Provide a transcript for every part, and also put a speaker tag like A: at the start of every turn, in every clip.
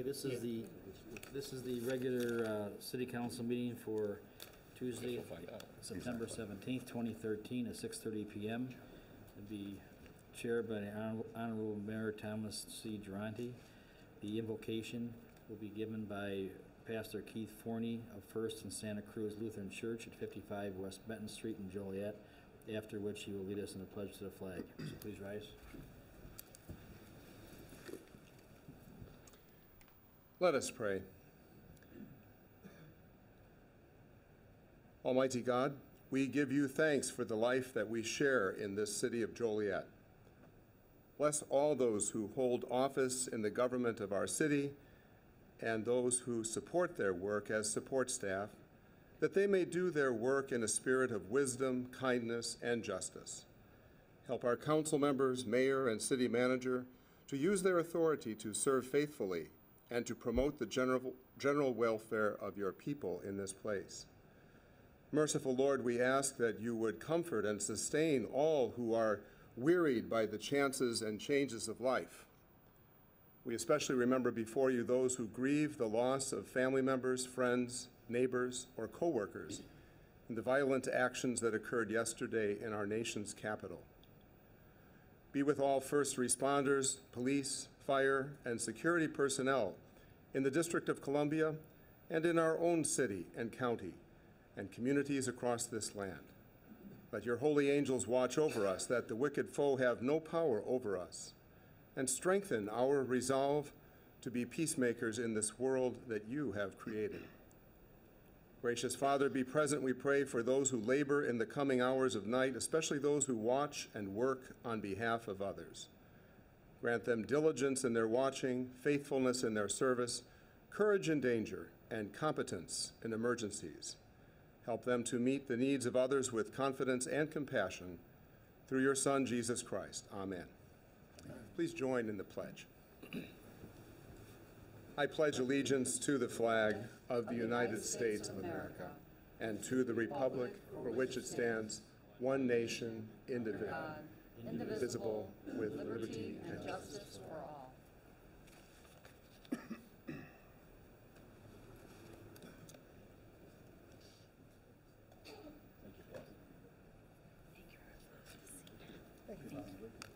A: Okay, this is the regular city council meeting for Tuesday, September 17th, 2013 at 6:30 p.m. It'll be chaired by the Honorable Mayor Thomas C. Durante. The invocation will be given by Pastor Keith Forney of First and Santa Cruz Lutheran Church at 55 West Benton Street in Joliet, after which he will lead us in the pledge to the flag. So please rise.
B: Let us pray. Almighty God, we give you thanks for the life that we share in this city of Joliet. Bless all those who hold office in the government of our city and those who support their work as support staff, that they may do their work in a spirit of wisdom, kindness, and justice. Help our council members, mayor, and city manager to use their authority to serve faithfully and to promote the general welfare of your people in this place. Merciful Lord, we ask that you would comfort and sustain all who are wearied by the chances and changes of life. We especially remember before you those who grieve the loss of family members, friends, neighbors, or co-workers in the violent actions that occurred yesterday in our nation's capital. Be with all first responders, police, fire, and security personnel in the District of Columbia and in our own city and county and communities across this land. Let your holy angels watch over us, that the wicked foe have no power over us, and strengthen our resolve to be peacemakers in this world that you have created. Gracious Father, be present, we pray, for those who labor in the coming hours of night, especially those who watch and work on behalf of others. Grant them diligence in their watching, faithfulness in their service, courage in danger, and competence in emergencies. Help them to meet the needs of others with confidence and compassion through your Son, Jesus Christ. Amen. Please join in the pledge. I pledge allegiance to the flag of the United States of America and to the republic for which it stands, one nation, indivisible, with liberty and justice for all. Thank you, Pastor.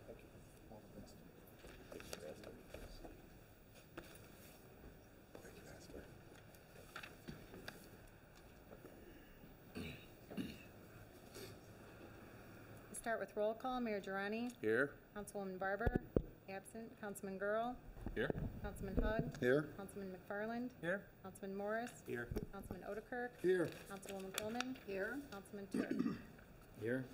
B: Thank you. All the best. Thank you, Pastor. Thank you, Pastor.
C: We'll start with roll call. Mayor Durante.
B: Here.
C: Councilwoman Barber. Absent. Councilman Girl.
B: Here.
C: Councilman Hugg.
B: Here.
C: Councilman McFarland.
A: Here.
C: Councilman Morris.
A: Here.
C: Councilman Odekirk.
B: Here.
C: Councilwoman Coleman. Here. Councilman Turk.
A: Here.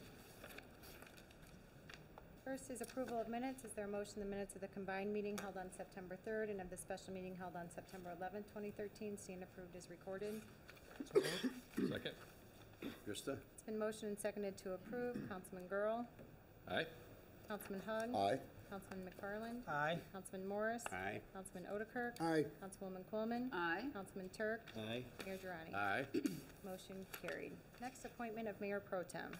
C: First is approval of minutes. Is there a motion the minutes of the combined meeting held on September 3rd and of the special meeting held on September 11th, 2013 stand approved as recorded?
D: Second. Krista?
C: It's been motioned and seconded to approve. Councilman Girl.
D: Aye.
C: Councilman Hugg.
B: Aye.
C: Councilman McFarland.
A: Aye.
C: Councilman Morris.
D: Aye.
C: Councilman Odekirk.
B: Aye.
C: Councilwoman Coleman.
E: Aye.
C: Councilman Turk.
A: Aye.
C: Mayor Durante.
D: Aye.
C: Motion carried. Next, appointment of Mayor Pro Tem.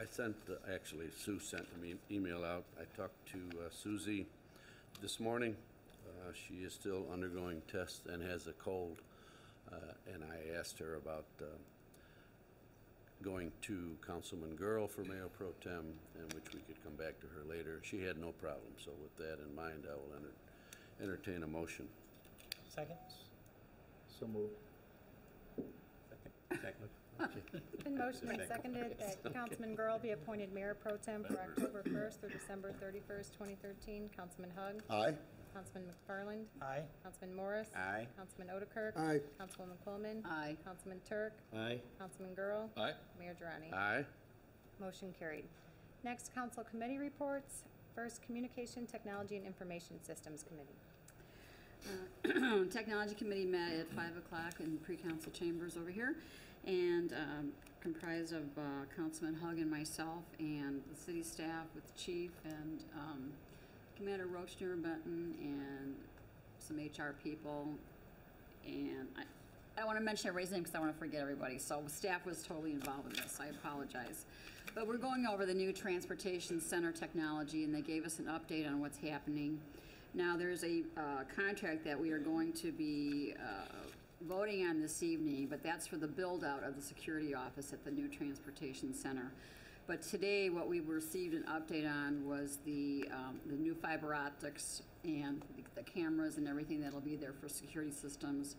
D: I sent, actually, Sue sent me email out. I talked to Susie this morning. She is still undergoing tests and has a cold. And I asked her about going to Councilman Girl for Mayor Pro Tem, and which we could come back to her later. She had no problem. So with that in mind, I will entertain a motion.
A: Second. So moved.
D: Second.
C: It's been motioned and seconded that Councilman Girl be appointed Mayor Pro Tem for October 1st through December 31st, 2013. Councilman Hugg.
B: Aye.
C: Councilman McFarland.
A: Aye.
C: Councilman Morris.
D: Aye.
C: Councilman Odekirk.
B: Aye.
C: Councilwoman Coleman.
E: Aye.
C: Councilman Turk.
A: Aye.
C: Councilman Girl.
D: Aye.
C: Mayor Durante.
D: Aye.
C: Motion carried. Next, council committee reports. First, Communication, Technology, and Information Systems Committee.
E: Technology Committee met at 5 o'clock in the pre-council chambers over here, and comprised of Councilman Hugg and myself and the city staff with the chief and Commander Roachner Benton and some HR people. And I want to mention everybody's name because I want to forget everybody. So staff was totally involved in this. I apologize. But we're going over the new transportation center technology, and they gave us an update on what's happening. Now, there's a contract that we are going to be voting on this evening, but that's for the build-out of the security office at the new transportation center. But today, what we received an update on was the new fiber optics and the cameras and everything that'll be there for security systems.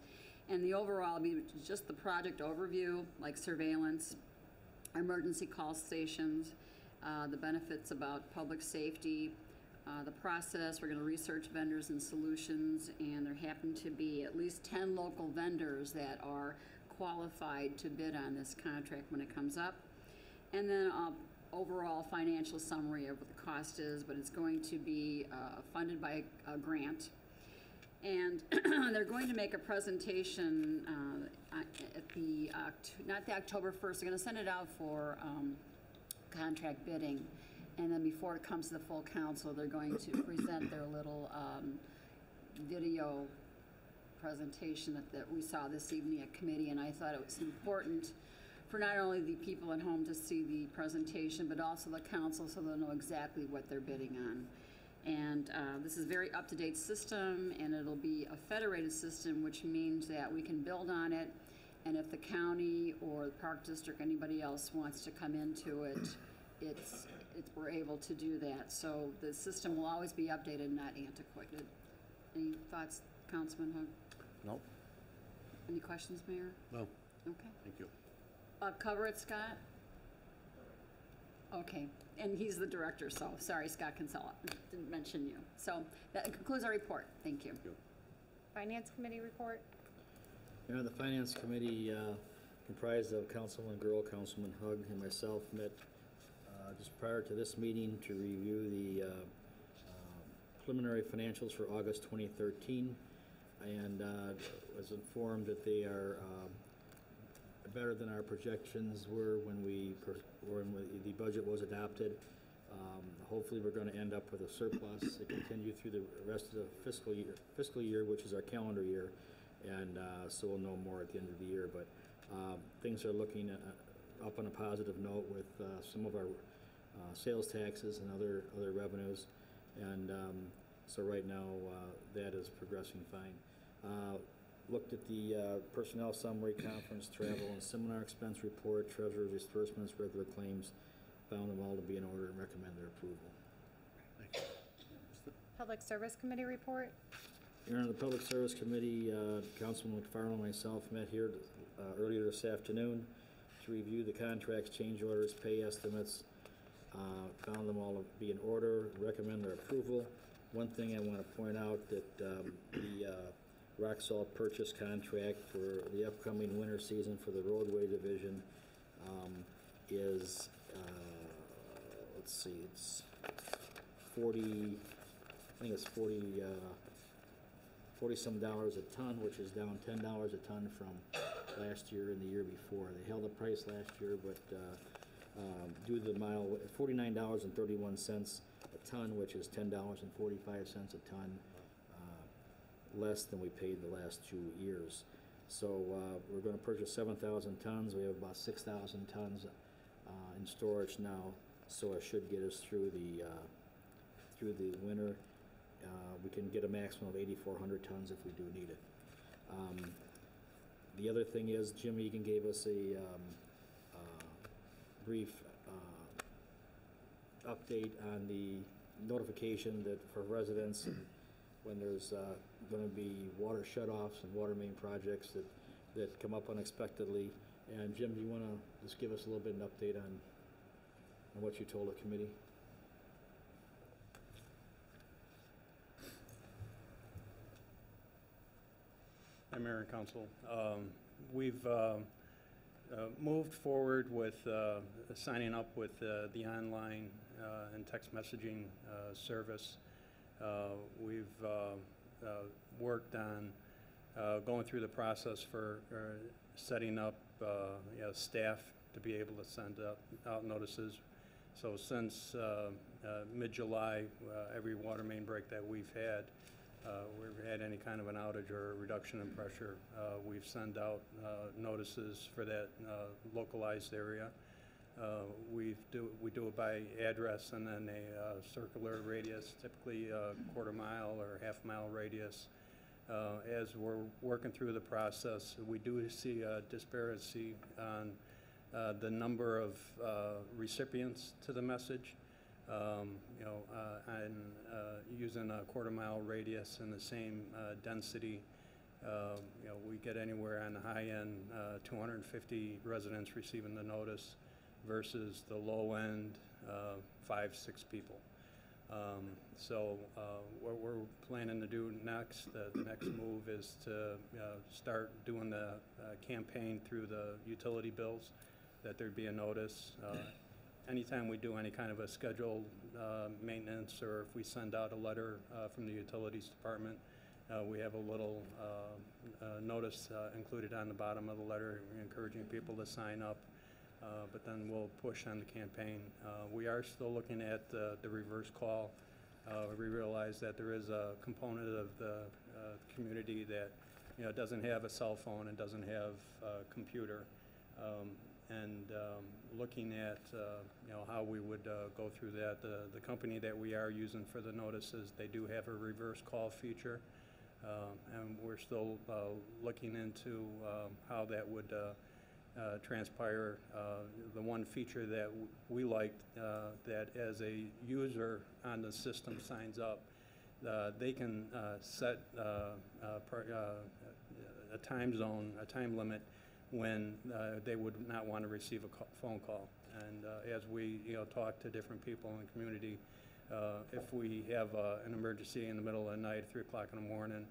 E: And the overall will be just the project overview, like surveillance, emergency call stations, the benefits about public safety, the process. We're going to research vendors and solutions, and there happen to be at least 10 local vendors that are qualified to bid on this contract when it comes up. And then overall financial summary of what the cost is, but it's going to be funded by a grant. And they're going to make a presentation at the, not the October 1st, they're going to send it out for contract bidding. And then before it comes to the full council, they're going to present their little video presentation that we saw this evening at committee. And I thought it was important for not only the people at home to see the presentation, but also the council, so they'll know exactly what they're bidding on. And this is a very up-to-date system, and it'll be a federated system, which means that we can build on it, and if the county or the park district, anybody else wants to come into it, we're able to do that. So the system will always be updated, not antiquated. Any thoughts, Councilman Hug?
D: No.
E: Any questions, Mayor?
D: No.
E: Okay.
D: Thank you.
E: Cover it, Scott? Okay, and he's the director, so sorry, Scott Kinsella, didn't mention you. So that concludes our report. Thank you.
D: Thank you.
C: Finance Committee report.
A: The Finance Committee, comprised of Councilman Girl, Councilman Hug, and myself, met just prior to this meeting to review the preliminary financials for August 2013, and was informed that they are better than our projections were when the budget was adopted. Hopefully, we're going to end up with a surplus to continue through the rest of the fiscal year, which is our calendar year, and so we'll know more at the end of the year. But things are looking up on a positive note with some of our sales taxes and other revenues, and so right now that is progressing fine. Looked at the personnel summary, conference, travel, and seminar expense report, treasurer's disbursements, regular claims, found them all to be in order and recommend their approval.
C: Public Service Committee report.
A: Your Honor, the Public Service Committee, Councilman McFarland and myself met here earlier this afternoon to review the contracts, change orders, pay estimates, found them all to be in order, recommend their approval. One thing I want to point out that the rock salt purchase contract for the upcoming winter season for the roadway division is, let's see, it's 40, I think it's 40 some dollars a ton, which is down $10 a ton from last year and the year before. They held the price last year, but due to the mile, $49.31 a ton, which is $10.45 a ton. Less than we paid the last 2 years. So we're going to purchase 7,000 tons. We have about 6,000 tons in storage now, so it should get us through the winter. We can get a maximum of 8,400 tons if we do need it. The other thing is Jim Egan gave us a brief update on the notification that for residents when there's going to be water shutoffs and water main projects that come up unexpectedly. And Jim, do you want to just give us a little bit of an update on what you told the committee?
F: Hi, Mayor and Council. We've moved forward with signing up with the online and text messaging service. We've worked on going through the process for setting up staff to be able to send out notices. So since mid-July, every water main break that we've had any kind of an outage or a reduction in pressure, we've sent out notices for that localized area. We do it by address and then a circular radius, typically a quarter mile or half mile radius. As we're working through the process, we do see a disparity on the number of recipients to the message. And using a quarter mile radius and the same density, we get anywhere on the high end, 250 residents receiving the notice versus the low end, 5-6 people. So what we're planning to do next, the next move is to start doing the campaign through the utility bills, that there'd be a notice. Anytime we do any kind of a scheduled maintenance, or if we send out a letter from the utilities department, we have a little notice included on the bottom of the letter encouraging people to sign up. But then we'll push on the campaign. We are still looking at the reverse call. We realize that there is a component of the community that doesn't have a cell phone and doesn't have a computer. Looking at how we would go through that. The company that we are using for the notices, they do have a reverse call feature, and we're still looking into how that would transpire. The one feature that we liked, that as a user on the system signs up, they can set a time zone, a time limit when they would not want to receive a phone call. And as we talk to different people in the community, if we have an emergency in the middle of the night, 3 o'clock in the morning,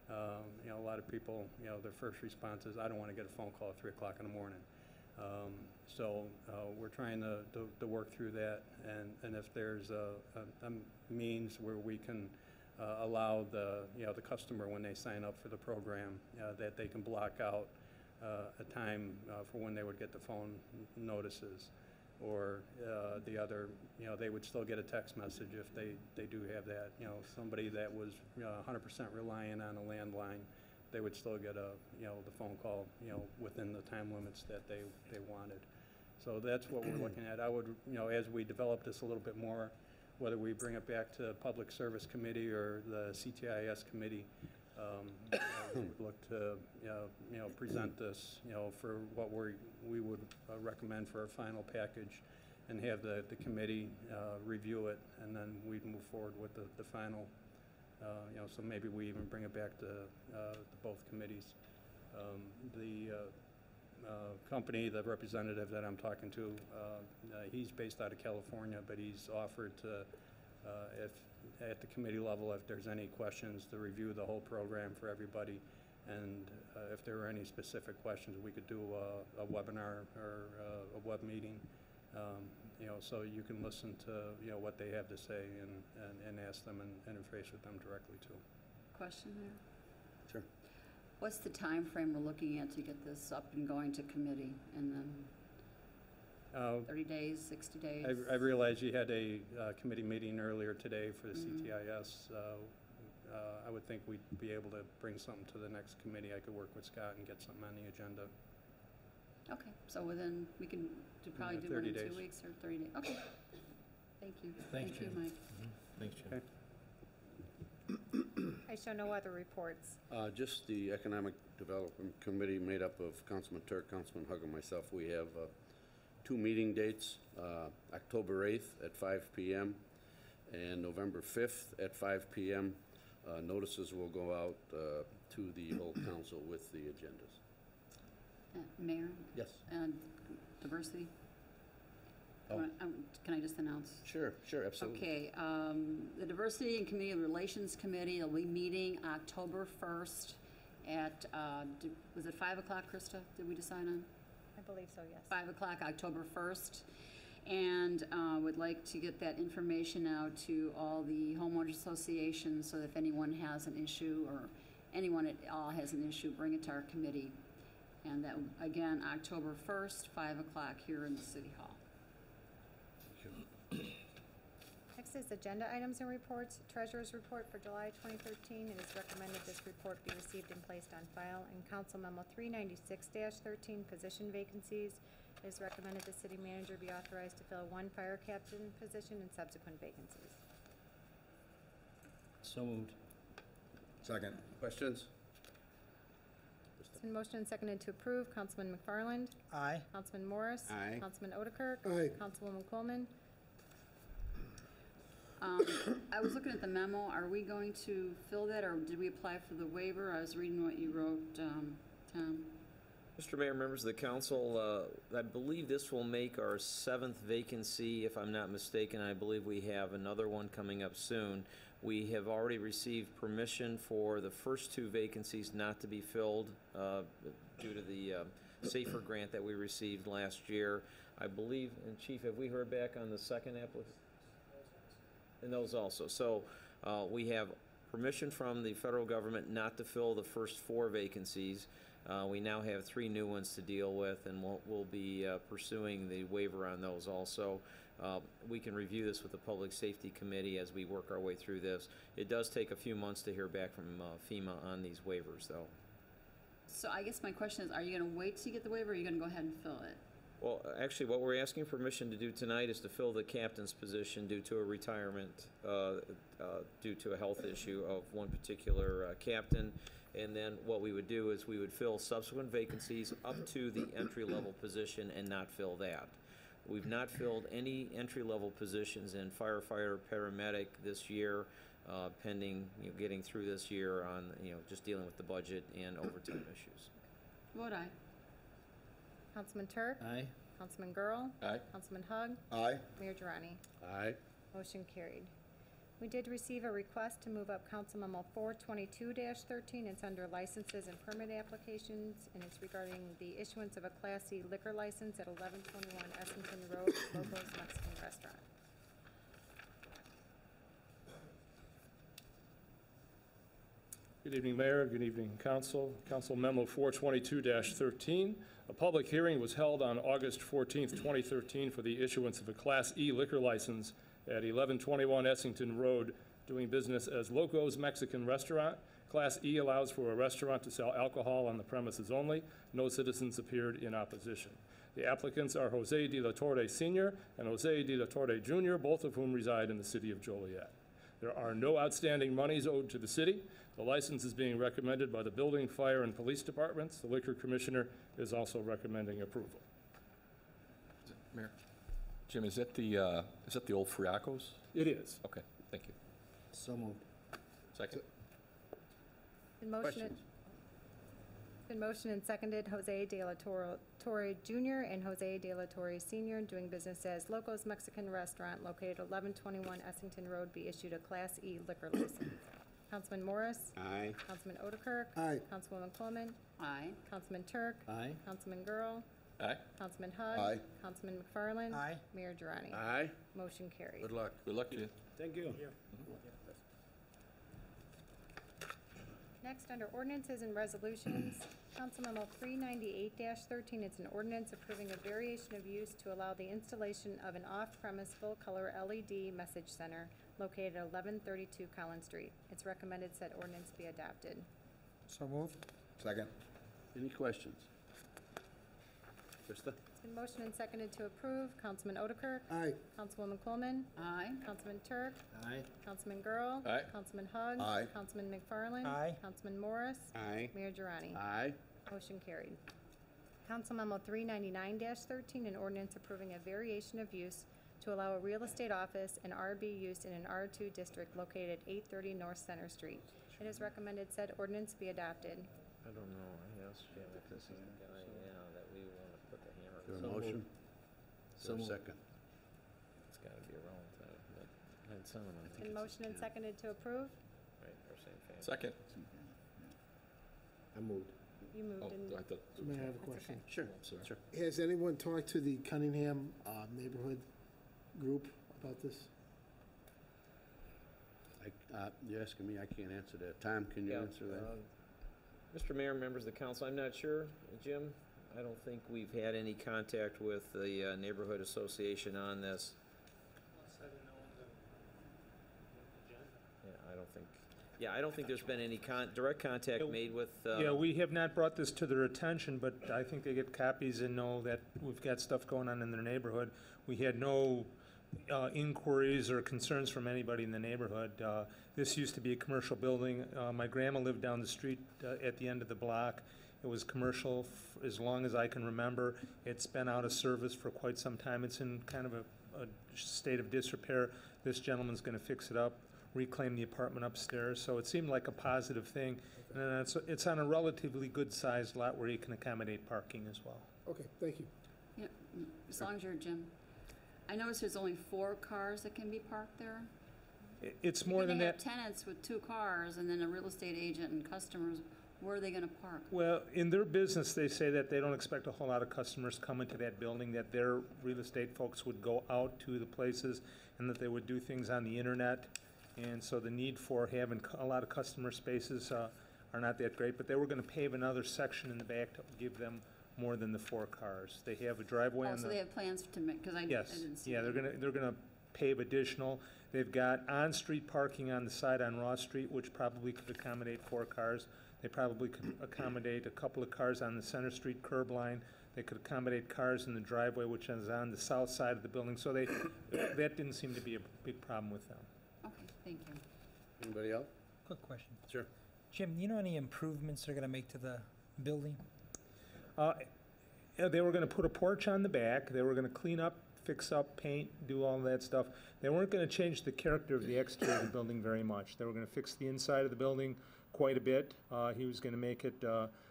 F: a lot of people, their first response is, I don't want to get a phone call at 3 o'clock in the morning. So we're trying to work through that, and if there's a means where we can allow the customer, when they sign up for the program, that they can block out a time for when they would get the phone notices, or the other, they would still get a text message if they do have that. Somebody that was 100% reliant on a landline, they would still get the phone call within the time limits that they wanted. So that's what we're looking at. I would, as we develop this a little bit more, whether we bring it back to Public Service Committee or the CTIS Committee, we would look to present this for what we would recommend for a final package, and have the committee review it, and then we'd move forward with the final. So maybe we even bring it back to both committees. The company, the representative that I'm talking to, he's based out of California, but he's offered to, if at the committee level, if there's any questions, to review the whole program for everybody. And if there are any specific questions, we could do a webinar or a web meeting, so you can listen to what they have to say, and ask them and interface with them directly too.
E: Question there?
D: Sure.
E: What's the time frame we're looking at to get this up and going to committee? And then 30 days, 60 days?
F: I realize you had a committee meeting earlier today for the CTIS. I would think we'd be able to bring something to the next committee. I could work with Scott and get something on the agenda.
E: Okay, so within, we can probably do
F: 30
E: it in
F: days.
E: 2 weeks or 30 days. Okay. Thank you.
A: Thanks,
E: Thank you,
A: Jim.
E: Mike.
A: Thanks, Jim.
F: Okay.
C: I show no other reports.
D: Just the Economic Development Committee, made up of Councilman Turk, Councilman Hug, and myself. We have 2 meeting dates, October 8th at 5 p.m. and November 5th at 5 p.m. Notices will go out to the whole council with the agendas.
E: Mayor?
D: Yes.
E: And diversity?
D: Oh.
E: Can I just announce?
D: Sure, absolutely.
E: Okay, the Diversity and Community Relations Committee will be meeting October 1st at, was it 5 o'clock, Krista? Did we decide on?
C: I believe so, yes.
E: 5 o'clock, October 1st. And would like to get that information out to all the homeowners associations, so that if anyone has an issue, or anyone at all has an issue, bring it to our committee. And that, again, October 1st, 5 o'clock here in the City Hall.
C: Next is agenda items and reports. Treasurer's report for July 2013. It is recommended this report be received and placed on file. And Council Memo 396-13, position vacancies. It is recommended the city manager be authorized to fill one fire captain position and subsequent vacancies.
A: So moved.
G: Second.
D: Questions?
C: It's been motioned and seconded to approve. Councilman McFarland?
A: Aye.
C: Councilman Morris?
G: Aye.
C: Councilman Otterkirk?
G: Aye.
C: Councilwoman Coleman?
E: I was looking at the memo. Are we going to fill that, or did we apply for the waiver? I was reading what you wrote, Tom.
H: Mr. Mayor, members of the council, I believe this will make our 7th vacancy, if I'm not mistaken. I believe we have another one coming up soon. We have already received permission for the first 2 vacancies not to be filled due to the SAFER grant that we received last year. I believe, and Chief, have we heard back on the second application? And those also. So we have permission from the federal government not to fill the first 4 vacancies. We now have 3 new ones to deal with, and we'll be pursuing the waiver on those also. We can review this with the Public Safety Committee as we work our way through this. It does take a few months to hear back from FEMA on these waivers, though.
E: So I guess my question is, are you going to wait till you get the waiver, or are you going to go ahead and fill it?
H: Well, actually, what we're asking permission to do tonight is to fill the captain's position due to a retirement, due to a health issue of one particular captain. And then what we would do is we would fill subsequent vacancies up to the entry-level position and not fill that. We've not filled any entry-level positions in firefighter, paramedic this year, pending getting through this year on just dealing with the budget and overtime issues.
E: Vote aye.
C: Councilman Turk?
A: Aye.
C: Councilman Girl?
G: Aye.
C: Councilman Hug?
G: Aye.
C: Mayor Durrani?
D: Aye.
C: Motion carried. We did receive a request to move up Council Memo 422-13. It's under licenses and permit applications, and it's regarding the issuance of a Class C liquor license at 1121 Essington Road, Locos Mexican Restaurant.
I: Good evening, Mayor. Good evening, Council. Council Memo 422-13. A public hearing was held on August 14th, 2013 for the issuance of a Class E liquor license at 1121 Essington Road, doing business as Locos Mexican Restaurant. Class E allows for a restaurant to sell alcohol on the premises only. No citizens appeared in opposition. The applicants are Jose de la Torre Sr. and Jose de la Torre Jr., both of whom reside in the city of Joliet. There are no outstanding monies owed to the city. The license is being recommended by the Building, Fire, and Police Departments. The Liquor Commissioner is also recommending approval.
J: Mayor, Jim, is that the old Friacos?
I: It is.
J: Okay, thank you.
A: So moved.
J: Second.
D: Questions?
C: Been motioned and seconded. Jose de la Torre Jr. and Jose de la Torre Sr. doing business as Locos Mexican Restaurant located at 1121 Essington Road be issued a Class E liquor license. Councilman Morris?
G: Aye.
C: Councilman Otterkirk?
G: Aye.
C: Councilwoman Coleman?
E: Aye.
C: Councilman Turk?
A: Aye.
C: Councilman Girl?
J: Aye.
C: Councilman Hug?
G: Aye.
C: Councilman McFarland?
A: Aye.
C: Mayor Durrani?
D: Aye.
C: Motion carried.
D: Good luck.
J: Good luck to you.
I: Thank you.
C: Next, under ordinances and resolutions, Council Memo 398-13, it's an ordinance approving a variation of use to allow the installation of an off-premise full-color LED message center located at 1132 Collins Street. It's recommended said ordinance be adopted.
G: So moved. Second.
D: Any questions? Krista?
C: It's been motioned and seconded to approve. Councilman Otterkirk?
G: Aye.
C: Councilwoman Coleman?
E: Aye.
C: Councilman Turk?
A: Aye.
C: Councilman Girl?
J: Aye.
C: Councilman Hug?
G: Aye.
C: Councilman McFarland?
A: Aye.
C: Councilman Morris?
G: Aye.
C: Mayor Durrani?
D: Aye.
C: Motion carried. Council Memo 399-13, an ordinance approving a variation of use to allow a real estate office and RB use in an R2 district located at 830 North Center Street. It is recommended said ordinance be adopted.
H: I don't know. I asked Jim if this is the guy that we want to put the hammer.
D: Is there a
A: So
D: motion?
A: moved.
D: Is
A: So
D: there a
A: moved.
D: second?
H: It's got to be around time, but I had some of them. I
C: It's
H: think
C: been
H: it's
C: motioned and seconded to approve.
H: right, or same family.
J: Second.
A: I moved.
C: You moved
J: Oh,
C: and
J: I thought.
G: May I have a
C: That's
G: question?
C: okay.
D: Sure.
J: Sorry.
D: Sure.
G: Has anyone talked to the Cunningham neighborhood group about this?
D: You're asking me, I can't answer that. Tom, can you
H: Yeah,
D: answer that?
H: Mr. Mayor, members of the council, I'm not sure. Jim, I don't think we've had any contact with the neighborhood association on this. Yeah, I don't think. Yeah, I don't think there's been any direct contact
K: Yeah,
H: made with,
K: Yeah, we have not brought this to their attention, but I think they get copies and know that we've got stuff going on in their neighborhood. We had no inquiries or concerns from anybody in the neighborhood. This used to be a commercial building. My grandma lived down the street at the end of the block. It was commercial as long as I can remember. It's been out of service for quite some time. It's in kind of a state of disrepair. This gentleman's gonna fix it up, reclaim the apartment upstairs, so it seemed like a positive thing. And it's on a relatively good-sized lot where you can accommodate parking as well.
G: Okay, thank you.
E: Yep, as long as you're Jim. I noticed there's only 4 cars that can be parked there.
K: It's more than
E: They
K: that.
E: have tenants with 2 cars and then a real estate agent and customers. Where are they gonna park?
K: Well, in their business, they say that they don't expect a whole lot of customers coming to that building, that their real estate folks would go out to the places and that they would do things on the internet. And so the need for having a lot of customer spaces are not that great, but they were gonna pave another section in the back to give them more than the 4 cars. They have a driveway on
E: Also,
K: the.
E: they have plans to make, because I
K: Yes,
E: didn't see.
K: yeah,
E: that.
K: they're gonna pave additional. They've got on-street parking on the side on Ross Street, which probably could accommodate 4 cars. They probably could accommodate a couple of cars on the Center Street curb line. They could accommodate cars in the driveway, which is on the south side of the building, so that didn't seem to be a big problem with them.
E: Okay, thank you.
D: Anybody else?
L: Quick question.
D: Sure.
L: Jim, do you know any improvements they're gonna make to the building?
K: Yeah, they were gonna put a porch on the back, they were gonna clean up, fix up, paint, do all that stuff. They weren't gonna change the character of the exterior of the building very much. They were gonna fix the inside of the building quite a bit. He was gonna make it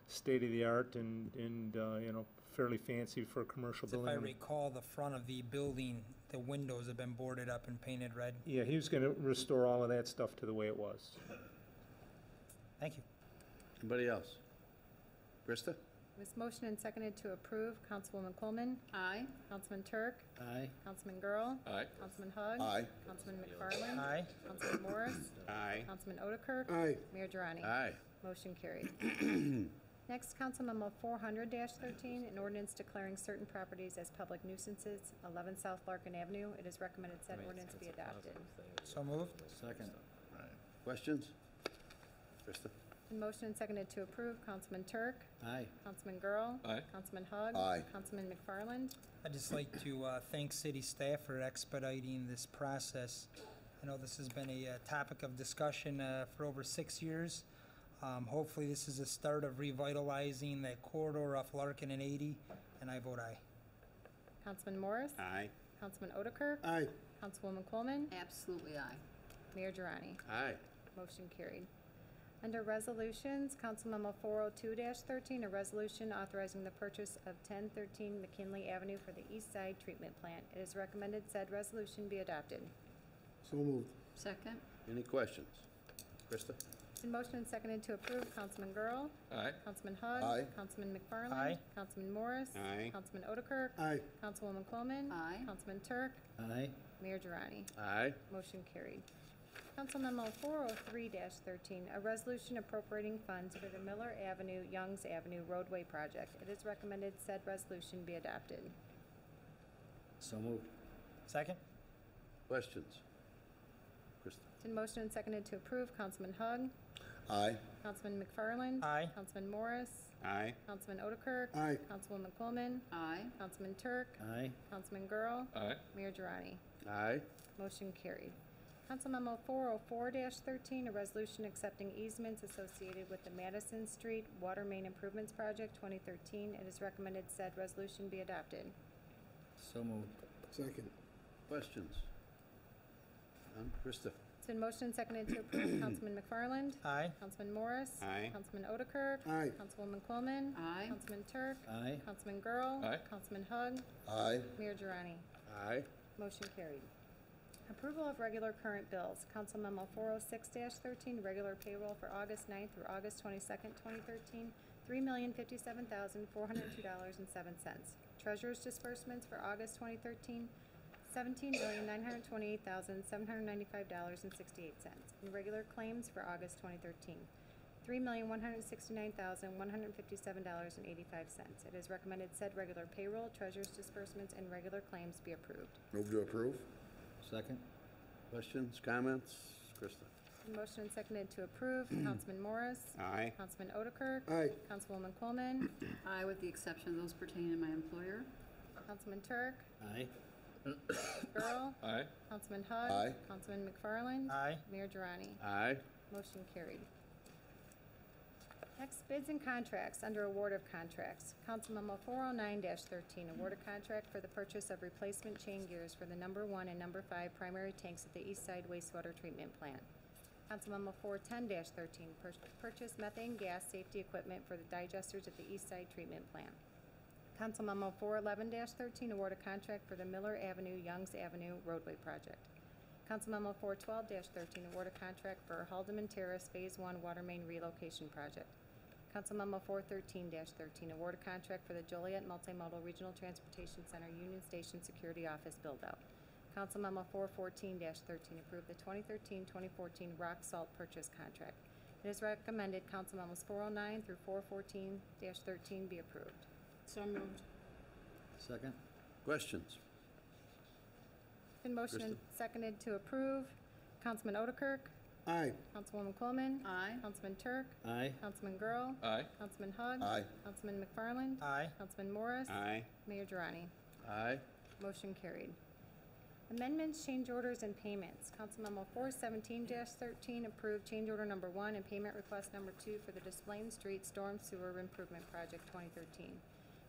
K: state-of-the-art and you know, fairly fancy for a commercial
L: If I
K: building.
L: recall, the front of the building, the windows have been boarded up and painted red.
K: Yeah, he was gonna restore all of that stuff to the way it was.
L: Thank you.
D: Anybody else? Krista?
C: It was motion and seconded to approve. Councilwoman Coleman,
E: Aye.
C: Councilman Turk,
A: Aye.
C: Councilman Girl,
J: Aye.
C: Councilman Hugg.
B: Aye.
C: Councilman McFarland.
L: Aye.
C: Councilman Morris,
D: Aye.
C: Councilman Otterkirk.
G: Aye.
C: Mayor Durrani.
D: Aye.
C: Motion carried. Next, Council Memo 400-13, an ordinance declaring certain properties as public nuisances, 11 South Larkin Avenue. It is recommended said ordinance be adopted.
L: So moved.
A: Second.
D: Questions? Krista?
C: In motion and seconded to approve, Councilman Turk,
A: Aye.
C: Councilman Girl.
J: Aye.
C: Councilman Hugg.
B: Aye.
C: Councilman McFarland.
L: I'd just like to thank city staff for expediting this process. I know this has been a topic of discussion for over 6 years. Hopefully, this is the start of revitalizing that corridor off Larkin and 80, and I vote aye.
C: Councilman Morris.
D: Aye.
C: Councilman Otterkirk.
G: Aye.
C: Councilwoman Coleman.
E: Absolutely aye.
C: Mayor Durrani.
D: Aye.
C: Motion carried. Under Resolutions, Council Memo 402-13, a resolution authorizing the purchase of 1013 McKinley Avenue for the East Side Treatment Plant. It is recommended said resolution be adopted.
G: So moved.
E: Second.
D: Any questions? Krista?
C: In motion and seconded to approve, Councilman Girl.
J: Aye.
C: Councilman Hugg.
B: Aye.
C: Councilman McFarland.
L: Aye.
C: Councilman Morris.
D: Aye.
C: Councilman Otterkirk.
G: Aye.
C: Councilwoman Coleman.
E: Aye.
C: Councilman Turk.
A: Aye.
C: Mayor Durrani.
D: Aye.
C: Motion carried. Council Memo 403-13, a resolution appropriating funds for the Miller Avenue, Youngs Avenue roadway project. It is recommended said resolution be adopted.
A: So moved.
L: Second.
D: Questions? Krista?
C: It's in motion and seconded to approve. Councilman Hugg.
B: Aye.
C: Councilman McFarland.
L: Aye.
C: Councilman Morris.
D: Aye.
C: Councilman Otterkirk.
G: Aye.
C: Councilwoman Coleman.
E: Aye.
C: Councilman Turk.
A: Aye.
C: Councilman Girl.
J: Aye.
C: Mayor Durrani.
D: Aye.
C: Motion carried. Council Memo 404-13, a resolution accepting easements associated with the Madison Street Water Main Improvements Project 2013. It is recommended said resolution be adopted.
A: So moved.
G: Second.
D: Questions? None? Krista?
C: It's been motioned and seconded to approve. Councilman McFarland.
L: Aye.
C: Councilman Morris.
D: Aye.
C: Councilman Otterkirk.
G: Aye.
C: Councilwoman Coleman.
E: Aye.
C: Councilman Turk.
A: Aye.
C: Councilman Girl.
J: Aye.
C: Councilman Hugg.
B: Aye.
C: Mayor Durrani.
D: Aye.
C: Motion carried. Approval of regular current bills. Council Memo 406-13, regular payroll for August 9th through August 22nd, 2013, $3,057,402.07. Treasurer's disbursements for August 2013, $17,928,795.68. And regular claims for August 2013, $3,169,157.85. It is recommended said regular payroll, treasurer's disbursements, and regular claims be approved.
B: Move to approve?
A: Second.
D: Questions, comments? Krista?
C: Motion and seconded to approve. Councilman Morris.
D: Aye.
C: Councilman Otterkirk.
G: Aye.
C: Councilwoman Coleman.
E: Aye, with the exception of those pertaining to my employer.
C: Councilman Turk.
A: Aye.
C: Earl.
J: Aye.
C: Councilman Hug.
B: Aye.
C: Councilman McFarland.
L: Aye.
C: Mayor Durrani.
D: Aye.
C: Motion carried. Next, bids and contracts, under award of contracts. Council Memo 409-13, award a contract for the purchase of replacement chain gears for the number 1 and number 5 primary tanks at the East Side wastewater treatment plant. Council Memo 410-13, purchase methane gas safety equipment for the digesters at the East Side treatment plant. Council Memo 411-13, award a contract for the Miller Avenue, Youngs Avenue roadway project. Council Memo 412-13, award a contract for Haldeman Terrace Phase 1 water main relocation project. Council Memo 413-13, award a contract for the Joliet Multimodal Regional Transportation Center Union Station Security Office build-out. Council Memo 414-13, approve the 2013-2014 rock salt purchase contract. It is recommended Council Memos 409 through 414-13 be approved.
E: So moved.
A: Second?
D: Questions?
C: Been motion and seconded to approve. Councilman Otterkirk.
G: Aye.
C: Councilwoman Coleman.
E: Aye.
C: Councilman Turk.
A: Aye.
C: Councilman Girl.
J: Aye.
C: Councilman Hug.
B: Aye.
C: Councilman McFarland.
L: Aye.
C: Councilman Morris.
D: Aye.
C: Mayor Durrani.
D: Aye.
C: Motion carried. Amendments, change orders, and payments. Council Memo 417-13, approved change order number 1 and payment request number 2 for the Desplain Street Storm Sewer Improvement Project 2013.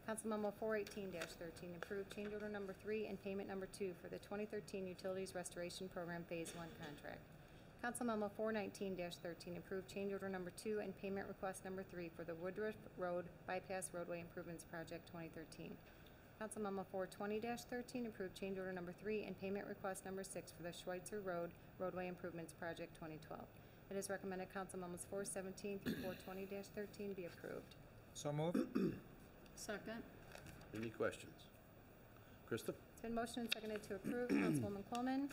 C: Council Memo 418-13, approved change order number 3 and payment number 2 for the 2013 Utilities Restoration Program Phase 1 contract. Council Memo 419-13, approved change order number 2 and payment request number 3 for the Woodruff Road Bypass Roadway Improvements Project 2013. Council Memo 420-13, approved change order number 3 and payment request number 6 for the Schweitzer Road Roadway Improvements Project 2012. It is recommended Council Memos 417 through 420-13 be approved.
L: So moved.
E: Second.
D: Any questions? Krista?
C: It's been motioned and seconded to approve. Councilwoman Coleman.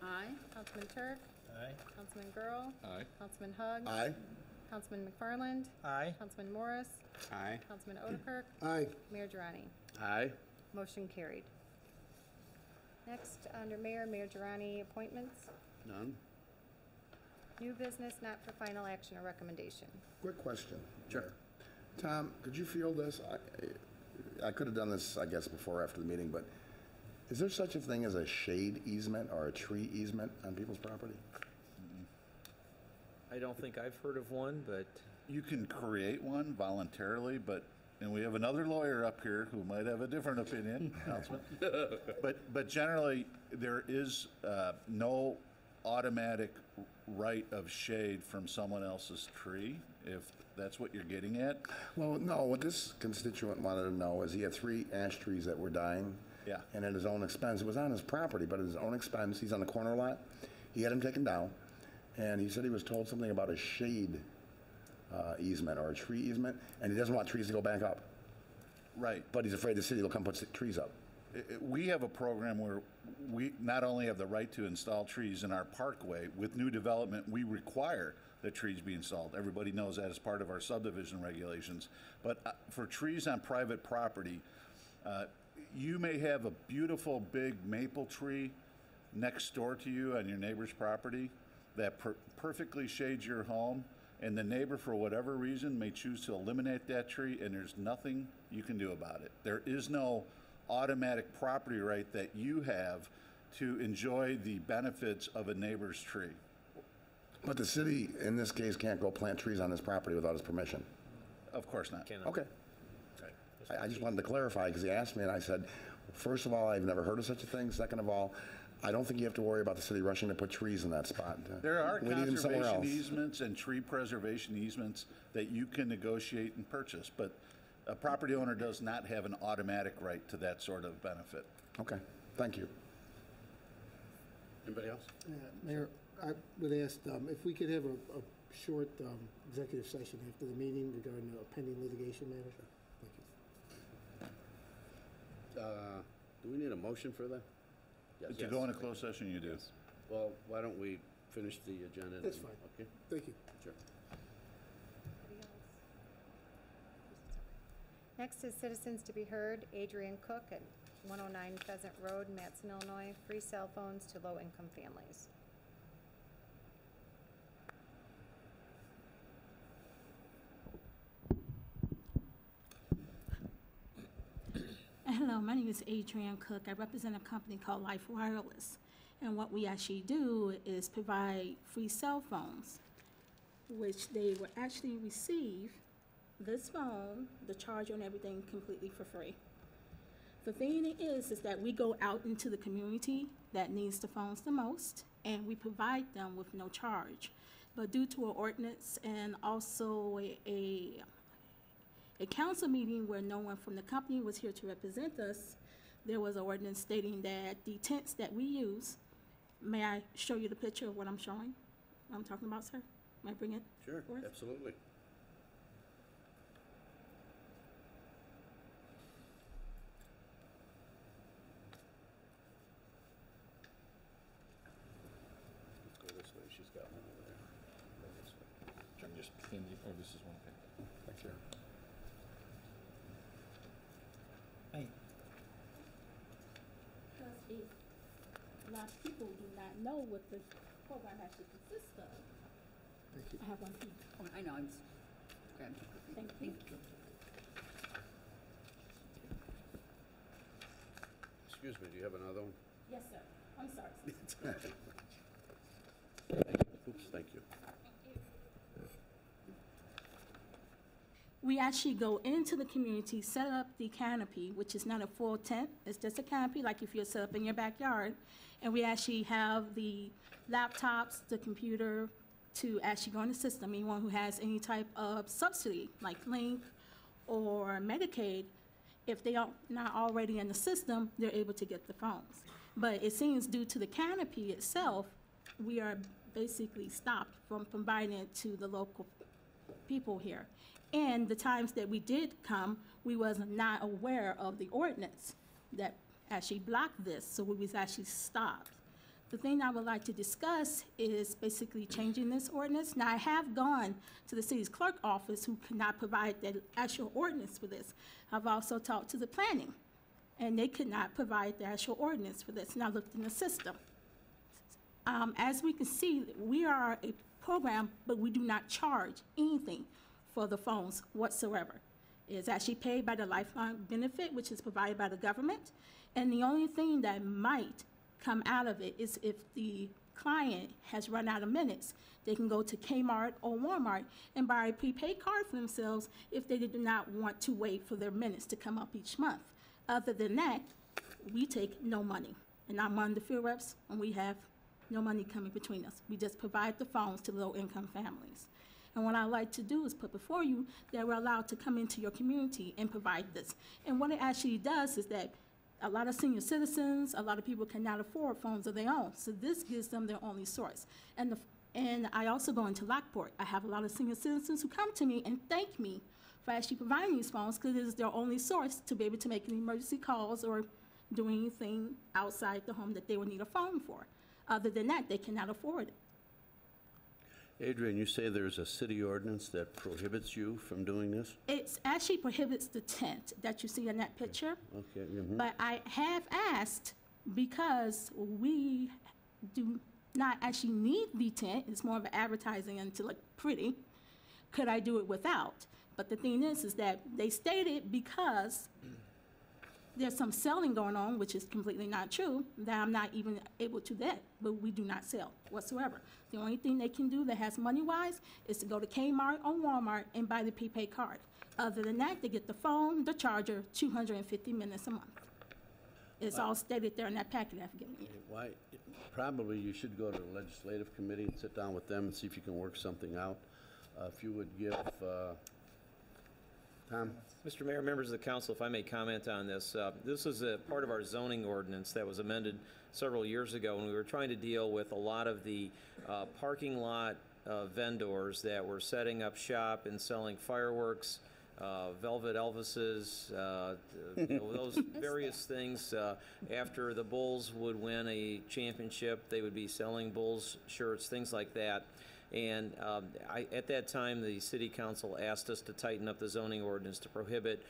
E: Aye.
C: Councilman Turk.
A: Aye.
C: Councilman Girl.
J: Aye.
C: Councilman Hug.
B: Aye.
C: Councilman McFarland.
L: Aye.
C: Councilman Morris.
D: Aye.
C: Councilman Otterkirk.
G: Aye.
C: Mayor Durrani.
D: Aye.
C: Motion carried. Next, under Mayor Durrani, appointments.
D: None?
C: New business not for final action or recommendation.
M: Quick question.
D: Sure.
M: Tom, could you field this? I could have done this, I guess, before or after the meeting, but is there such a thing as a shade easement or a tree easement on people's property?
H: I don't think I've heard of one, but
N: You can create one voluntarily, and we have another lawyer up here who might have a different opinion, Councilman. But generally, there is no automatic right of shade from someone else's tree, if that's what you're getting at.
M: Well, no, what this constituent wanted to know is he had 3 ash trees that were dying.
N: Yeah.
M: And at his own expense, it was on his property, but at his own expense, he's on the corner lot. He had them taken down, and he said he was told something about a shade easement or a tree easement, and he doesn't want trees to go back up.
N: Right.
M: But he's afraid the city will come put trees up.
N: We have a program where we not only have the right to install trees in our parkway, with new development, we require that trees be installed. Everybody knows that as part of our subdivision regulations. But for trees on private property, you may have a beautiful big maple tree next door to you on your neighbor's property that perfectly shades your home, and the neighbor, for whatever reason, may choose to eliminate that tree, and there's nothing you can do about it. There is no automatic property right that you have to enjoy the benefits of a neighbor's tree.
M: But the city, in this case, can't go plant trees on his property without his permission.
N: Of course not.
H: cannot.
M: Okay. I just wanted to clarify, because he asked me, and I said, first of all, I've never heard of such a thing. Second of all, I don't think you have to worry about the city rushing to put trees in that spot.
N: There are
M: We need them somewhere
N: conservation
M: else.
N: easements and tree preservation easements that you can negotiate and purchase, but a property owner does not have an automatic right to that sort of benefit.
M: Okay, thank you.
D: Anybody else?
G: Mayor, I would ask if we could have a short executive session after the meeting regarding a pending litigation matter. Thank you.
D: Do we need a motion for that? Yes.
N: To go into closed session, you do.
D: Well, why don't we finish the agenda?
G: That's
D: then?
G: fine.
D: Okay,
G: Thank you.
D: sure.
C: Next is citizens to be heard. Adrian Cook at 109 Pheasant Road, Matson, Illinois. Free cell phones to low-income families.
O: Hello, my name is Adrienne Cook. I represent a company called Life Wireless. And what we actually do is provide free cell phones, which they will actually receive this phone, the charger and everything completely for free. The thing is that we go out into the community that needs the phones the most, and we provide them with no charge. But due to an ordinance and also a council meeting where no one from the company was here to represent us, there was an ordinance stating that the tents that we use, may I show you the picture of what I'm showing? What I'm talking about, sir? May I bring it?
D: Sure,
O: forth?
D: absolutely. Let's go this way, she's got one over there. Go this way.
J: Jim, just hand it, oh, this is one, okay. Thanks, sir.
L: Hey,
O: Because a lot of people do not know what the program actually consists of.
G: Thank you.
O: I have one here.
E: Oh, I know, I'm just grabbing it quickly.
O: Thank you.
D: Excuse me, do you have another one?
O: Yes, sir. I'm sorry, sir.
D: Oops, thank you.
O: We actually go into the community, set up the canopy, which is not a full tent. It's just a canopy, like if you're set up in your backyard. And we actually have the laptops, the computer, to actually go in the system. Anyone who has any type of subsidy, like Link or Medicaid, if they are not already in the system, they're able to get the phones. But it seems due to the canopy itself, we are basically stopped from providing it to the local people here. And the times that we did come, we was not aware of the ordinance that actually blocked this, so we was actually stopped. The thing I would like to discuss is basically changing this ordinance. Now, I have gone to the city's clerk office who could not provide the actual ordinance for this. I've also talked to the planning, and they could not provide the actual ordinance for this, and I looked in the system. As we can see, we are a program, but we do not charge anything for the phones whatsoever. It's actually paid by the lifeline benefit, which is provided by the government, and the only thing that might come out of it is if the client has run out of minutes, they can go to Kmart or Walmart and buy a prepaid card for themselves if they do not want to wait for their minutes to come up each month. Other than that, we take no money. And I'm one of the field reps, and we have no money coming between us. We just provide the phones to low-income families. And what I like to do is put before you that we're allowed to come into your community and provide this. And what it actually does is that a lot of senior citizens, a lot of people cannot afford phones of their own. So this gives them their only source. And I also go into Lockport. I have a lot of senior citizens who come to me and thank me for actually providing these phones because it is their only source to be able to make any emergency calls or do anything outside the home that they would need a phone for. Other than that, they cannot afford it.
D: Adrian, you say there's a city ordinance that prohibits you from doing this?
O: It actually prohibits the tent that you see in that picture.
D: Okay.
O: But I have asked, because we do not actually need the tent, it's more of an advertising and to look pretty, could I do it without? But the thing is that they stated because there's some selling going on, which is completely not true, that I'm not even able to that, but we do not sell whatsoever. The only thing they can do that has money-wise is to go to Kmart or Walmart and buy the prepaid card. Other than that, they get the phone, the charger, 250 minutes a month. It's all stated there in that packet I've given you.
D: Why, probably you should go to the legislative committee and sit down with them and see if you can work something out. If you would give, Tom?
H: Mr. Mayor, members of the council, if I may comment on this. This is a part of our zoning ordinance that was amended several years ago, and we were trying to deal with a lot of the parking lot vendors that were setting up shop and selling fireworks, Velvet Elvises, those various things. After the Bulls would win a championship, they would be selling Bulls shirts, things like that. And at that time, the city council asked us to tighten up the zoning ordinance to prohibit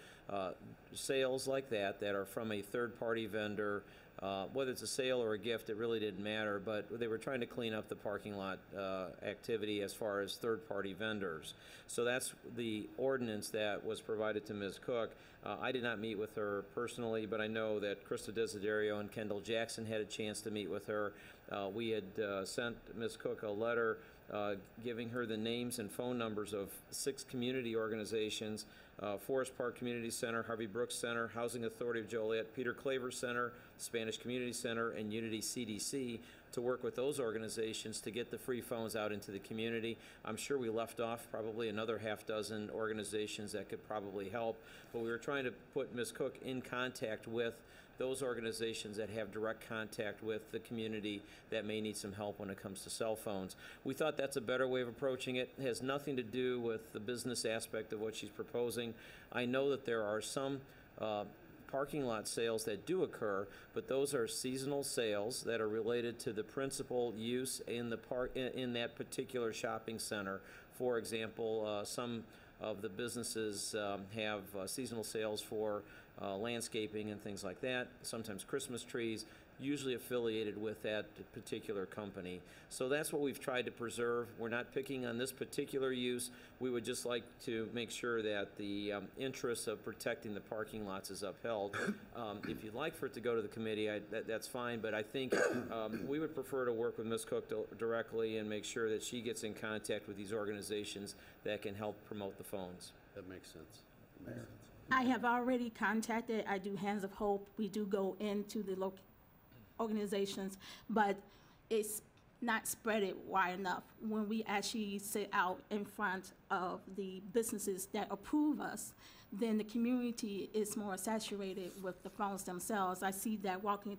H: sales like that are from a third-party vendor Whether it's a sale or a gift, it really didn't matter, but they were trying to clean up the parking lot activity as far as third-party vendors. So that's the ordinance that was provided to Ms. Cook. I did not meet with her personally, but I know that Krista Desiderio and Kendall Jackson had a chance to meet with her. We had sent Ms. Cook a letter giving her the names and phone numbers of 6 community organizations, Forest Park Community Center, Harvey Brooks Center, Housing Authority of Joliet, Peter Claver Center, Spanish Community Center, and Unity CDC, to work with those organizations to get the free phones out into the community. I'm sure we left off probably another half dozen organizations that could probably help, but we were trying to put Ms. Cook in contact with those organizations that have direct contact with the community that may need some help when it comes to cell phones. We thought that's a better way of approaching it. It has nothing to do with the business aspect of what she's proposing. I know that there are some parking lot sales that do occur, but those are seasonal sales that are related to the principal use in the in that particular shopping center. For example, some of the businesses have seasonal sales for landscaping and things like that, sometimes Christmas trees, usually affiliated with that particular company. So that's what we've tried to preserve. We're not picking on this particular use. We would just like to make sure that the interests of protecting the parking lots is upheld. If you'd like for it to go to the committee, that's fine, but I think we would prefer to work with Ms. Cook directly and make sure that she gets in contact with these organizations that can help promote the phones.
D: That makes sense.
B: Mayor.
O: I have already contacted, I do Hands of Hope. We do go into the local organizations, but it's not spread it wide enough. When we actually sit out in front of the businesses that approve us, then the community is more saturated with the phones themselves. I see that working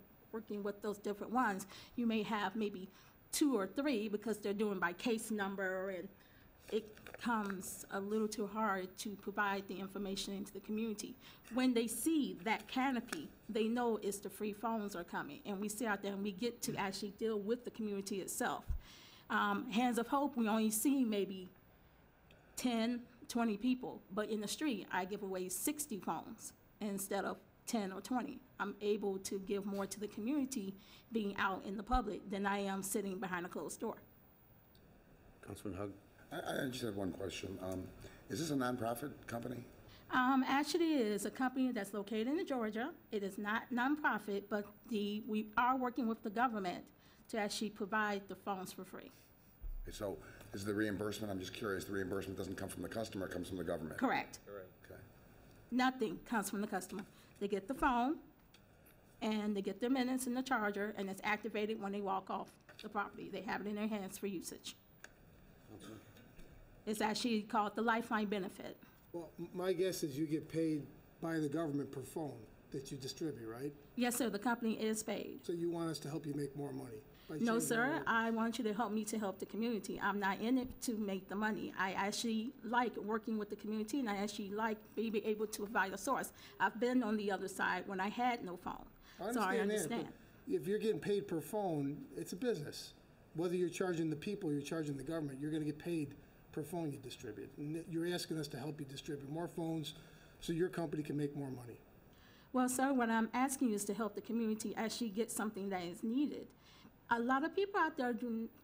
O: with those different ones, you may have maybe 2 or 3 because they're doing by case number, and it becomes a little too hard to provide the information into the community. When they see that canopy, they know it's the free phones are coming, and we sit out there and we get to actually deal with the community itself. Hands of Hope, we only see maybe 10, 20 people, but in the street, I give away 60 phones instead of 10 or 20. I'm able to give more to the community being out in the public than I am sitting behind a closed door.
D: Councilman Hug?
M: I just have one question. Is this a nonprofit company?
O: Actually, it is a company that's located in Georgia. It is not nonprofit, but we are working with the government to actually provide the phones for free.
M: Okay, so is the reimbursement, I'm just curious, the reimbursement doesn't come from the customer, it comes from the government?
O: Correct.
M: Okay.
O: Nothing comes from the customer. They get the phone, and they get their minutes in the charger, and it's activated when they walk off the property. They have it in their hands for usage. It's actually called the Lifeline benefit.
G: Well, my guess is you get paid by the government per phone that you distribute, right?
O: Yes, sir, the company is paid.
G: So you want us to help you make more money? by
O: No,
G: changing
O: sir,
G: the-
O: I want you to help me to help the community. I'm not in it to make the money. I actually like working with the community, and I actually like being able to provide a source. I've been on the other side when I had no phone, so I
G: that,
O: understand.
G: but if you're getting paid per phone, it's a business. Whether you're charging the people, or you're charging the government, you're gonna get paid per phone you distribute. And you're asking us to help you distribute more phones so your company can make more money.
O: Well, sir, what I'm asking you is to help the community actually get something that is needed. A lot of people out there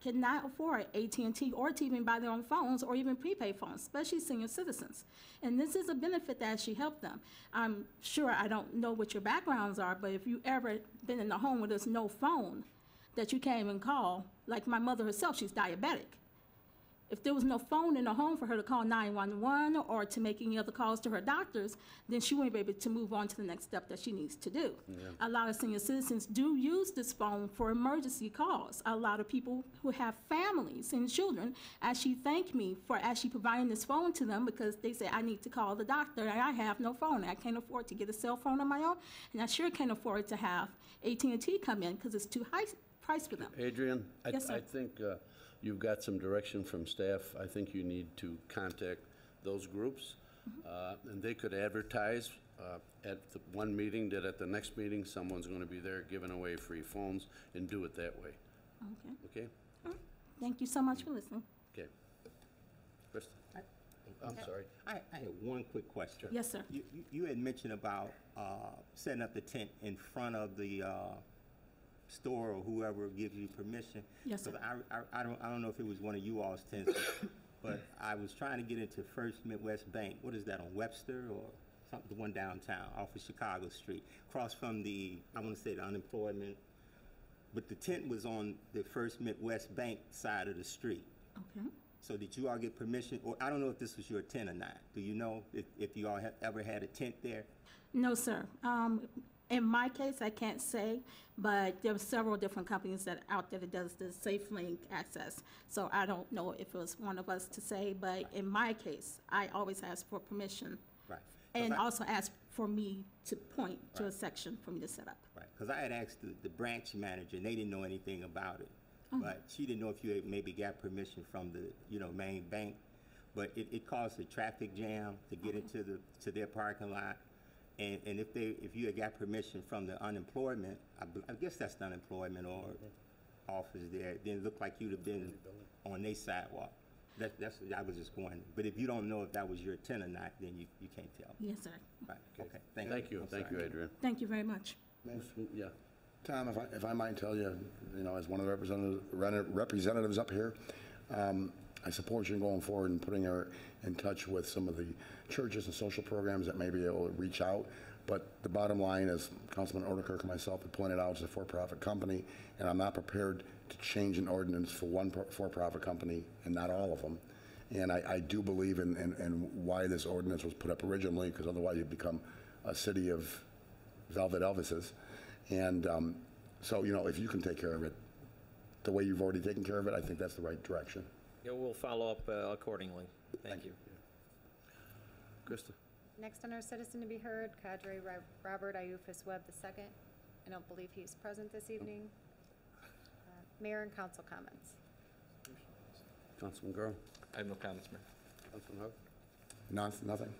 O: cannot afford AT&T or to even buy their own phones or even prepaid phones, especially senior citizens. And this is a benefit that actually helps them. I'm sure, I don't know what your backgrounds are, but if you ever been in a home where there's no phone that you can't even call, like my mother herself, she's diabetic. If there was no phone in the home for her to call 911 or to make any other calls to her doctors, then she wouldn't be able to move on to the next step that she needs to do. Yeah. A lot of senior citizens do use this phone for emergency calls. A lot of people who have families and children actually thank me for actually providing this phone to them because they say, I need to call the doctor and I have no phone. I can't afford to get a cell phone on my own, and I sure can't afford to have AT&T come in because it's too high price for them.
D: Adrian,
O: Yes, sir.
D: I think you've got some direction from staff. I think you need to contact those groups, and they could advertise at the one meeting that at the next meeting, someone's going to be there giving away free phones, and do it that way.
O: Okay.
D: Okay?
O: All right. Thank you so much for listening.
D: Okay. Kristen? I'm sorry.
P: I have one quick question.
O: Yes, sir.
P: You had mentioned about setting up the tent in front of the store or whoever gives you permission.
O: Yes, sir.
P: 'Cause I don't know if it was one of you all's tents, but I was trying to get into First Midwest Bank. What is that, on Webster or something, the one downtown off of Chicago Street, across from the, I want to say the unemployment, but the tent was on the First Midwest Bank side of the street.
O: Okay.
P: So did you all get permission, or I don't know if this was your tent or not. Do you know if you all have ever had a tent there?
O: No, sir. In my case, I can't say, but there are several different companies that out there that does the SafeLink access. So I don't know if it was one of us to say, but in my case, I always ask for permission.
P: Right.
O: And also ask for me to point to a section for me to set up.
P: Right, because I had asked the branch manager, and they didn't know anything about it.
O: Oh.
P: But she didn't know if you had maybe got permission from the, main bank. But it caused a traffic jam to get into to their parking lot. And if you had got permission from the unemployment, I guess that's the unemployment or office there, then it looked like you'd have been on their sidewalk. That's I was just going. But if you don't know if that was your tent or not, then you can't tell.
O: Yes, sir.
P: Right, okay, thank you.
D: Thank you, Adrian.
O: Thank you very much.
D: Yeah.
M: Tom, if I might tell you, as one of the representatives up here, I support you in going forward and putting her in touch with some of the churches and social programs that may be able to reach out. But the bottom line is, Councilman Odekirk and myself have pointed out, it's a for-profit company, and I'm not prepared to change an ordinance for one for-profit company and not all of them. And I do believe in why this ordinance was put up originally, because otherwise you'd become a city of Velvet Elvises. And so, if you can take care of it the way you've already taken care of it, I think that's the right direction.
H: Yeah, we'll follow up accordingly. Thank you.
D: Krista?
C: Next on our citizen to be heard, Cadre Robert Iufus Webb II. I don't believe he's present this evening. Mayor and council comments.
D: Councilman Girl?
H: I have no comments, Mayor.
D: Councilman Hug?
M: Nothing.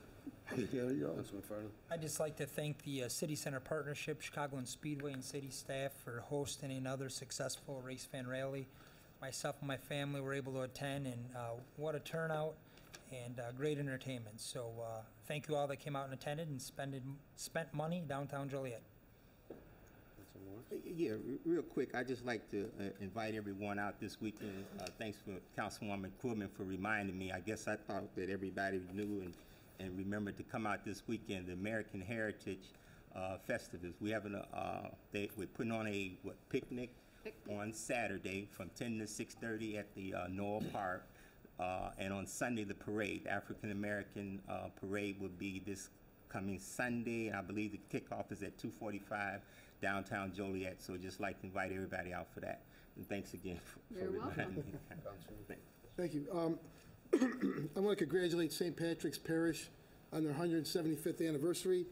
M: There you go.
D: Councilman Farland?
L: I'd just like to thank the City Center Partnership, Chicagoland Speedway, and city staff for hosting another successful race fan rally. Myself and my family were able to attend, and what a turnout and great entertainment. So thank you all that came out and attended and spent money downtown Joliet.
P: Yeah, real quick, I'd just like to invite everyone out this weekend. Thanks for Councilwoman Quillman for reminding me. I guess I thought that everybody knew and remembered to come out this weekend, the American Heritage Festivals. We're putting on a picnic on Saturday from 10 to 6:30 at the Noel Park. And on Sunday, the parade, the African American parade, will be this coming Sunday. I believe the kickoff is at 2:45 downtown Joliet. So just like to invite everybody out for that. And thanks again for reminding me.
G: Thank you. I want to congratulate St. Patrick's Parish on their 175th anniversary.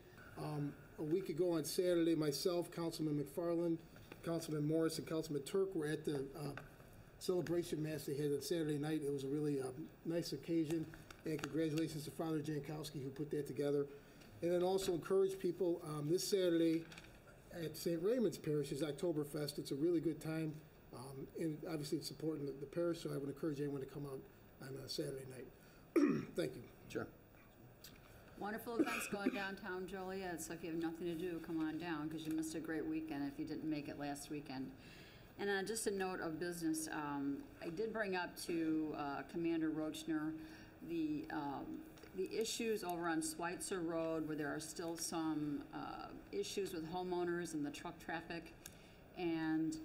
G: A week ago on Saturday, myself, Councilman McFarland, Councilman Morris, and Councilman Turk were at the celebration mass they had on Saturday night. It was a really nice occasion, and congratulations to Father Jankowski who put that together. And then also encourage people this Saturday at St. Raymond's Parish is Oktoberfest. It's a really good time, and obviously it's supporting the parish, so I would encourage anyone to come out on Saturday night. Thank you.
D: Sure.
E: Wonderful events going downtown Joliet, so if you have nothing to do, come on down, because you missed a great weekend if you didn't make it last weekend. And just a note of business, I did bring up to Commander Rochner the issues over on Schweitzer Road, where there are still some issues with homeowners and the truck traffic. And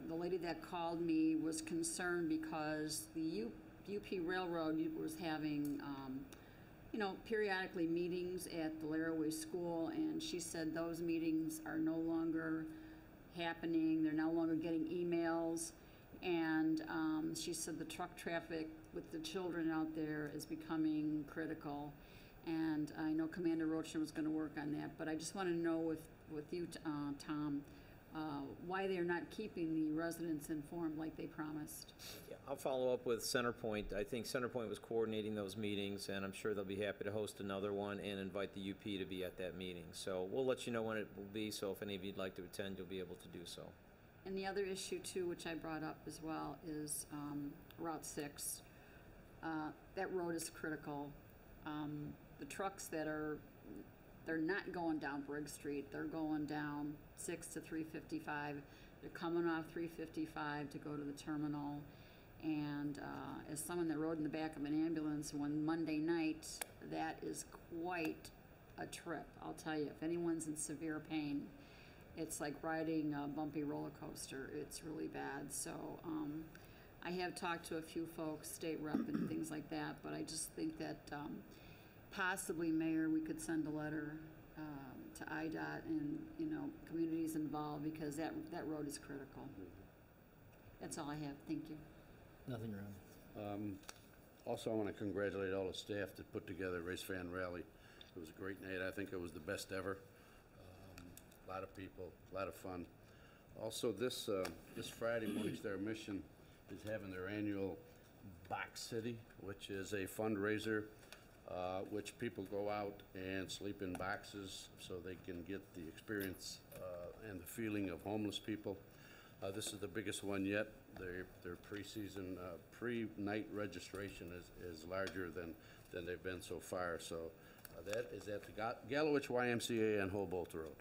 E: the lady that called me was concerned because the UP Railroad was having periodically meetings at the Laraway School, and she said those meetings are no longer happening. They're no longer getting emails, and she said the truck traffic with the children out there is becoming critical. And I know Commander Rochner was going to work on that, but I just want to know with you, Tom, why they're not keeping the residents informed like they promised.
H: Yeah, I'll follow up with Centerpoint. I think Centerpoint was coordinating those meetings, and I'm sure they'll be happy to host another one and invite the UP to be at that meeting. So we'll let you know when it will be, so if any of you'd like to attend, you'll be able to do so.
E: And the other issue, too, which I brought up as well, is Route 6. That road is critical. The trucks they're not going down Briggs Street. They're going down 6 to 355. They're coming off 355 to go to the terminal. And as someone that rode in the back of an ambulance one Monday night, that is quite a trip, I'll tell you. If anyone's in severe pain, it's like riding a bumpy roller coaster. It's really bad. So I have talked to a few folks, state rep and things like that, but I just think that possibly, Mayor, we could send a letter to IDOT and, you know, communities involved, because that road is critical. That's all I have. Thank you.
A: Nothing wrong.
D: Also, I want to congratulate all the staff that put together Race Fan Rally. It was a great night. I think it was the best ever. A lot of people, a lot of fun. Also, this Friday, Morning Star Mission is having their annual Box City, which is a fundraiser which people go out and sleep in boxes so they can get the experience and the feeling of homeless people. This is the biggest one yet. Their preseason, pre-night registration is larger than they've been so far. So that is at the Gallowitch YMCA on Hobolt Road.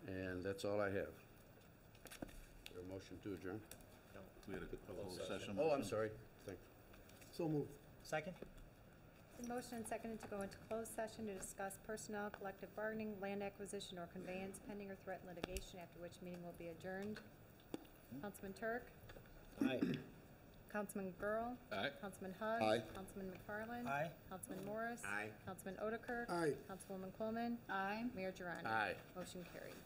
D: And that's all I have. Is there a motion to adjourn?
N: We had a closed session.
D: Oh, I'm sorry. Thank you.
G: So moved.
L: Second?
C: The motion and seconded to go into closed session to discuss personnel, collective bargaining, land acquisition, or conveyance pending or threatened litigation, after which meeting will be adjourned. Councilman Turk?
A: Aye.
C: Councilman Burl?
J: Aye.
C: Councilman Hugg?
B: Aye.
C: Councilman McFarland?
L: Aye.
C: Councilman Morris?
P: Aye.
C: Councilman Odekirk?
G: Aye.
C: Councilwoman Coleman?
E: Aye.
C: Mayor Girardi?
D: Aye.
C: Motion carried.